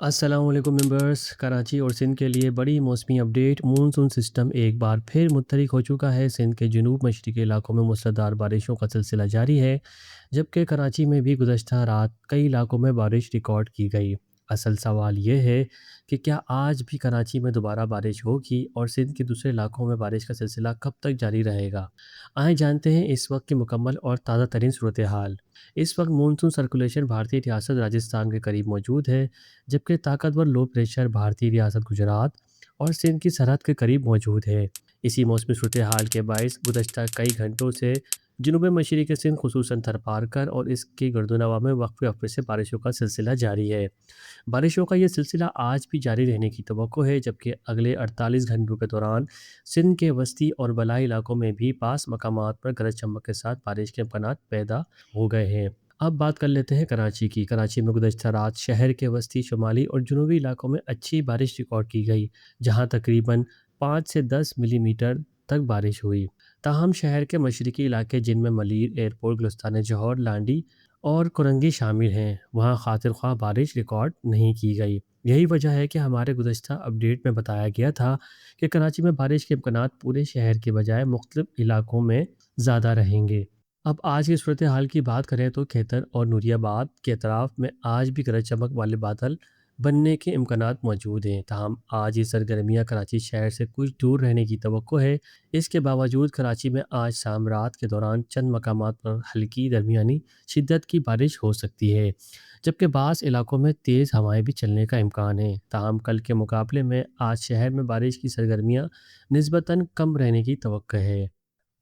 अस्सलाम वालेकुम मेंबर्स। कराची और सिंध के लिए बड़ी मौसमी अपडेट। मानसून सिस्टम एक बार फिर मुतहरिक हो चुका है। सिंध के जनूब मशरक़ी इलाकों में मूसलाधार बारिशों का सिलसिला जारी है, जबकि कराची में भी गुज़श्ता रात कई इलाकों में बारिश रिकॉर्ड की गई। असल सवाल ये है कि क्या आज भी कराची में दोबारा बारिश होगी और सिंध के दूसरे इलाकों में बारिश का सिलसिला कब तक जारी रहेगा। आइए जानते हैं इस वक्त की मुकम्मल और ताज़ा तरीन सूरत हाल। इस वक्त मानसून सर्कुलेशन भारतीय रियासत राजस्थान के करीब मौजूद है, जबकि ताकतवर लो प्रेशर भारतीय रियासत गुजरात और सिंध की सरहद के करीब मौजूद है। इसी मौसमी सूरत हाल के बायस गुज़श्ता कई घंटों से जनूब मशरक़ी सिंध खुसूसन थरपारकर और इसकी गर्दनवा में वक्फे वक्फे से बारिशों का सिलसिला जारी है। बारिशों का ये सिलसिला आज भी जारी रहने की तवक्को है, जबकि अगले 48 घंटों के दौरान सिंध के वस्ती और बलाई इलाकों में भी पास मकामात पर गरज चमक के साथ बारिश के इम्कानात पैदा हो गए हैं। अब बात कर लेते हैं कराची की। कराची में गुज़श्ता रात शहर के वस्ती, शुमाली और जनूबी इलाकों में अच्छी बारिश रिकॉर्ड की गई, जहां तकरीबन 5 से 10 मिलीमीटर तक बारिश हुई। ताहम शहर के मशरकी इलाके, जिनमें मलीर, एयरपोर्ट, गुलिस्तान जौहर, लांडी और कुरंगी शामिल हैं, वहाँ खातिर ख्वाह बारिश रिकॉर्ड नहीं की गई। यही वजह है कि हमारे गुज़श्ता अपडेट में बताया गया था कि कराची में बारिश के इम्कानात पूरे शहर के बजाय मुख्तलिफ इलाकों में ज़्यादा रहेंगे। अब आज की सूरत हाल की बात करें तो खेतर और नूरियाबाद के अतराफ में आज भी गरज चमक वाले बादल बनने के इम्कानात मौजूद हैं। ताहम आज ये सरगर्मियाँ कराची शहर से कुछ दूर रहने की तवक्को है। इसके बावजूद कराची में आज शाम रात के दौरान चंद मकामात पर हल्की दरमियानी शिद्दत की बारिश हो सकती है, जबकि बाज़ इलाकों में तेज़ हवाएं भी चलने का इम्कान है। ताहम कल के मुकाबले में आज शहर में बारिश की सरगर्मियाँ निस्बतन कम रहने की तवक्को है।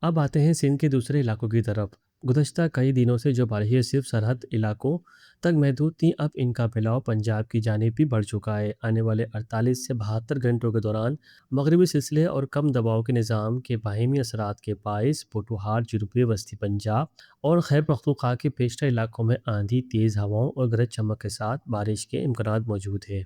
अब आते हैं सिंध के दूसरे इलाकों की तरफ। गुज़श्ता कई दिनों से जो बारिशें सिर्फ सरहद इलाकों तक महदूद थीं, अब इनका फैलाव पंजाब की जानिब भी बढ़ चुका है। आने वाले 48 से 72 घंटों के दौरान मगरबी सिलसिले और कम दबाव के निज़ाम के बाहिमी असरात के बायस पोटोहार, जनूबी वस्ती पंजाब और खैबर पख्तूनख्वा के पेशतर इलाकों में आंधी, तेज़ हवाओं और गरज चमक के साथ बारिश के इम्कानात मौजूद है।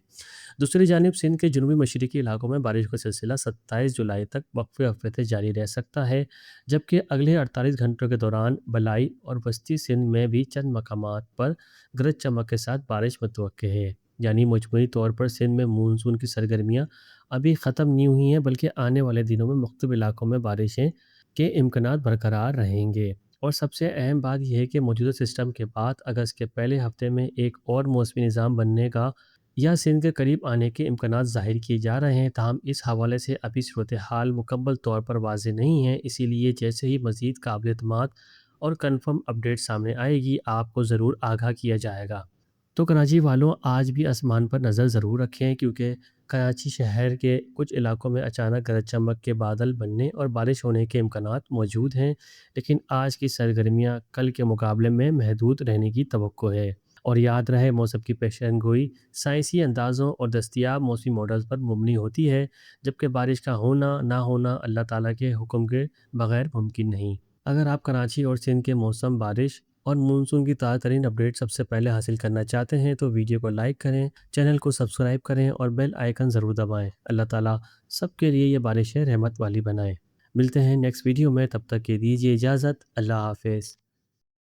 दूसरी जानिब सिंध के जनूबी मशरक़ी इलाकों में बारिश का सिलसिला 27 जुलाई तक वक्फे वक्फे से जारी रह सकता है, जबकि अगले 48 घंटों के दौरान बलाई और वस्ती सिंध में भी चंद मकामात पर गरज चमक के साथ बारिश मुतवक्के है। यानी मजमूई तौर पर सिंध में मानसून की सरगर्मियाँ अभी ख़त्म नहीं हुई हैं, बल्कि आने वाले दिनों में मुख्तलिफ इलाकों में बारिशें के इम्कानात बरकरार रहेंगे। और सबसे अहम बात यह है कि मौजूदा सिस्टम के बाद अगस्त के पहले हफ्ते में एक और मौसमी निज़ाम बनने का या सिंध के करीब आने के इम्कानात ज़ाहिर किए जा रहे हैं। ताहम इस हवाले से अभी सूरत हाल मुकम्मल तौर पर वाज़ेह नहीं है, इसीलिए जैसे ही मज़ीद काबिल एतमाद और कन्फर्म अपडेट सामने आएगी, आपको ज़रूर आगाह किया जाएगा। तो कराची वालों, आज भी आसमान पर नज़र ज़रूर रखें, क्योंकि कराची शहर के कुछ इलाकों में अचानक गरज चमक के बादल बनने और बारिश होने के इम्कानात मौजूद हैं, लेकिन आज की सरगर्मियाँ कल के मुकाबले में महदूद रहने की तवक्को है। और याद रहे, मौसम की पेशन गोई साइंसी अंदाज़ों और दस्तियाब मौसमी मॉडल्स पर मुबनी होती है, जबकि बारिश का होना ना होना अल्लाह ताला के हुक्म के बगैर मुमकिन नहीं। अगर आप कराची और सिंध के मौसम, बारिश और मानसून की ताज़ा तरीन अपडेट सबसे पहले हासिल करना चाहते हैं, तो वीडियो को लाइक करें, चैनल को सब्सक्राइब करें और बेल आइकन ज़रूर दबाएं। अल्लाह ताला सबके लिए ये बारिशें रहमत वाली बनाए। मिलते हैं नेक्स्ट वीडियो में, तब तक के दीजिए इजाज़त। अल्लाह हाफ़िज़।